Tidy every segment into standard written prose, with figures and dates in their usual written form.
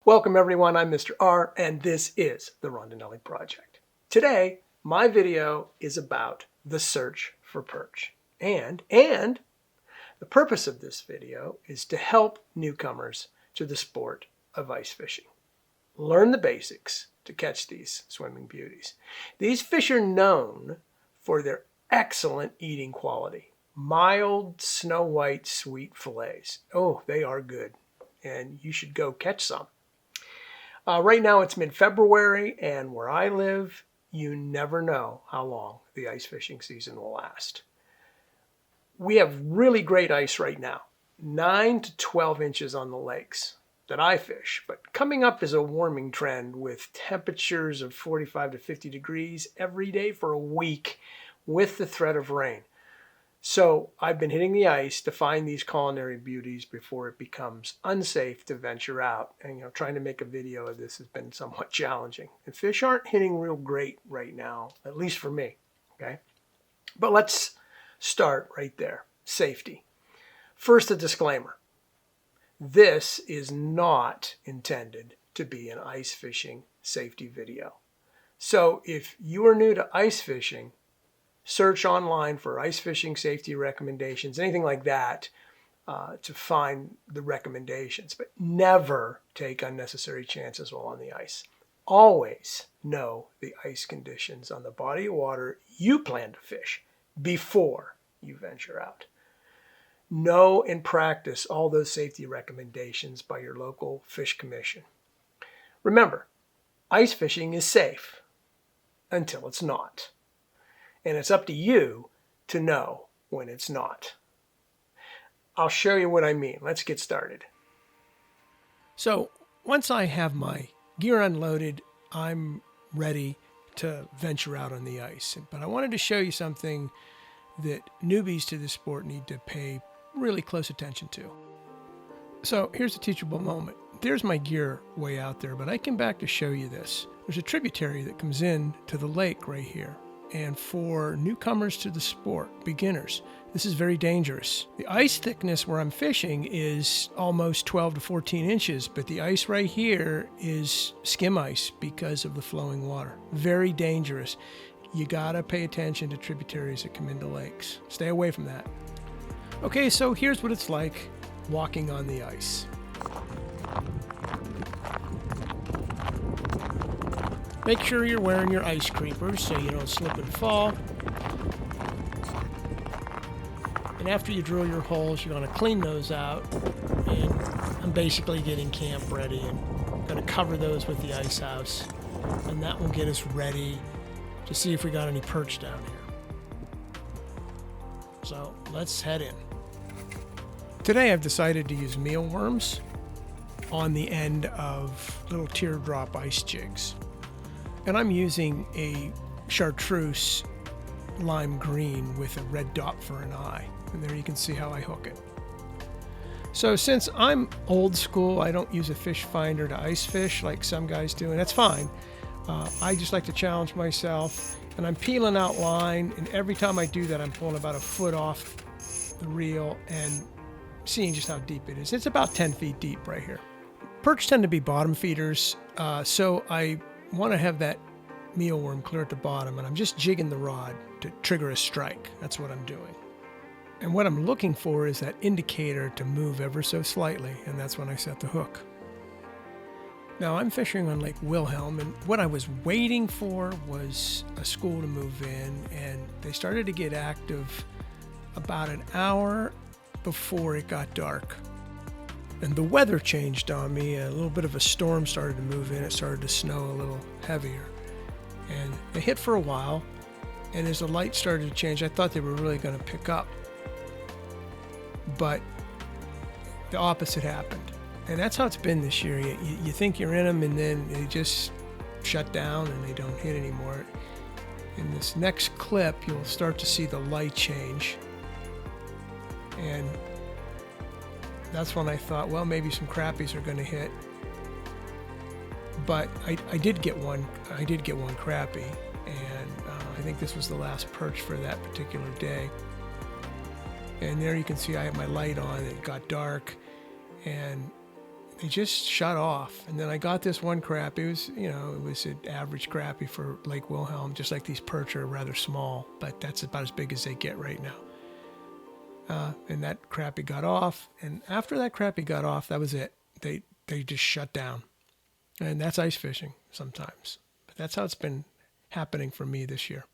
Welcome everyone, I'm Mr. R, and this is the Rondinelli Project. Today, my video is about the search for perch. And the purpose of this video is to help newcomers to the sport of ice fishing. Learn the basics to catch these swimming beauties. These fish are known for their excellent eating quality. Mild, snow white, sweet fillets. Oh, they are good, and you should go catch some. Right now it's mid-February, and where I live, you never know how long the ice fishing season will last. We have really great ice right now, 9 to 12 inches on the lakes that I fish, but coming up is a warming trend with temperatures of 45 to 50 degrees every day for a week with the threat of rain. So I've been hitting the ice to find these culinary beauties before it becomes unsafe to venture out. And trying to make a video of this has been somewhat challenging. And fish aren't hitting real great right now, at least for me. Okay, but let's start right there. Safety. First, a disclaimer. This is not intended to be an ice fishing safety video. So if you are new to ice fishing, search online for ice fishing safety recommendations, anything like that, to find the recommendations. But never take unnecessary chances while on the ice. Always know the ice conditions on the body of water you plan to fish before you venture out. Know and practice all those safety recommendations by your local fish commission. Remember, ice fishing is safe until it's not. And it's up to you to know when it's not. I'll show you what I mean. Let's get started. So once I have my gear unloaded, I'm ready to venture out on the ice. But I wanted to show you something that newbies to this sport need to pay really close attention to. So here's a teachable moment. There's my gear way out there, but I came back to show you this. There's a tributary that comes in to the lake right here. And for newcomers to the sport, beginners, this is very dangerous. The ice thickness where I'm fishing is almost 12 to 14 inches, but the ice right here is skim ice because of the flowing water. Very dangerous. You gotta pay attention to tributaries that come into lakes. Stay away from that. Okay, so here's what it's like walking on the ice. Make sure you're wearing your ice creepers so you don't slip and fall. And after you drill your holes, you're going to clean those out. And I'm basically getting camp ready and going to cover those with the ice house. And that will get us ready to see if we got any perch down here. So let's head in. Today I've decided to use mealworms on the end of little teardrop ice jigs. And I'm using a chartreuse lime green with a red dot for an eye. And there you can see how I hook it. So since I'm old school, I don't use a fish finder to ice fish like some guys do, and that's fine. I just like to challenge myself, and I'm peeling out line, and every time I do that, I'm pulling about a foot off the reel and seeing just how deep it is. It's about 10 feet deep right here. Perch tend to be bottom feeders, so I want to have that mealworm clear at the bottom, and I'm just jigging the rod to trigger a strike. That's what I'm doing. And what I'm looking for is that indicator to move ever so slightly, and that's when I set the hook. Now I'm fishing on Lake Wilhelm, and what I was waiting for was a school to move in, and they started to get active about an hour before it got dark. And the weather changed on me. A little bit of a storm started to move in. It started to snow a little heavier. And it hit for a while. And as the light started to change, I thought they were really going to pick up. But the opposite happened. And that's how it's been this year. You think you're in them, and then they just shut down and they don't hit anymore. In this next clip, you'll start to see the light change. And that's when I thought, well, maybe some crappies are going to hit. But I did get one crappie, and I think this was the last perch for that particular day. And there you can see I have my light on. It got dark, and they just shut off. And then I got this one crappie. It was, it was an average crappie for Lake Wilhelm, just like these perch are rather small, but that's about as big as they get right now. And that crappie got off. And after that crappie got off, that was it. They just shut down. And that's ice fishing sometimes. But that's how it's been happening for me this year.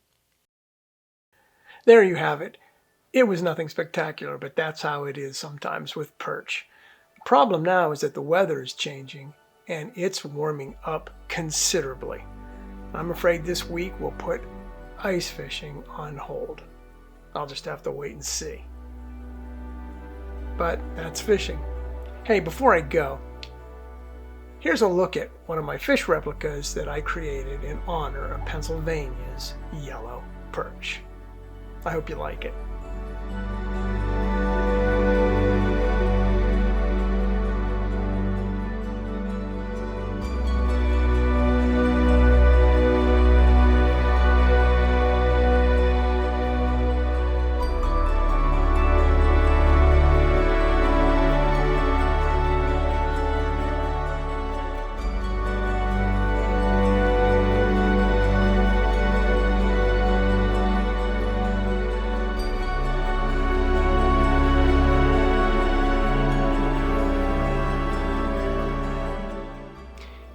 There you have it. It was nothing spectacular, but that's how it is sometimes with perch. The problem now is that the weather is changing and it's warming up considerably. I'm afraid this week we'll put ice fishing on hold. I'll just have to wait and see. But that's fishing. Hey, before I go, here's a look at one of my fish replicas that I created in honor of Pennsylvania's yellow perch. I hope you like it.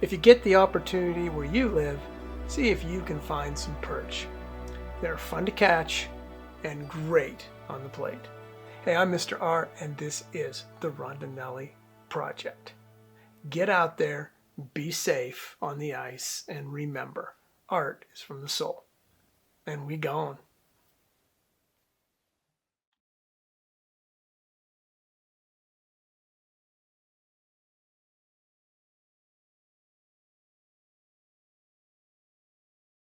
If you get the opportunity where you live, see if you can find some perch. They're fun to catch and great on the plate. Hey, I'm Mr. R, and this is the Rondinelli Project. Get out there, be safe on the ice, and remember, art is from the soul. And we gone.